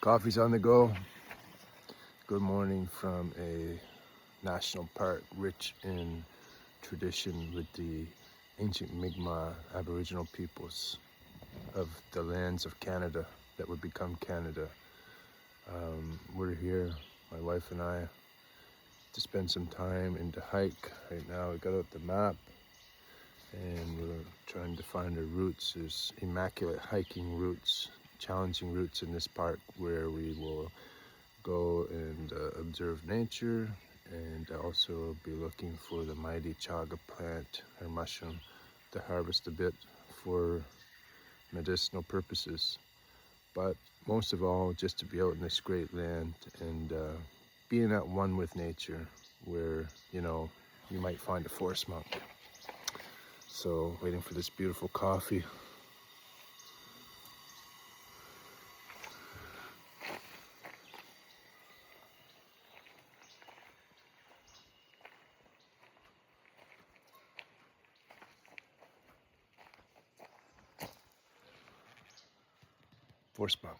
Coffee's on the go. Good morning from a national park rich in tradition with the ancient Mi'kmaq Aboriginal peoples of the lands of Canada that would become Canada. We're here, my wife and I, to spend some time and to hike. Right now we got out the map and we're trying to find our routes. There's immaculate hiking routes, challenging routes in this park where we will go and observe nature and also be looking for the mighty chaga plant or mushroom to harvest a bit for medicinal purposes. But most of all, just to be out in this great land and being at one with nature where, you might find a forest monk. So waiting for this beautiful coffee. Forest monk.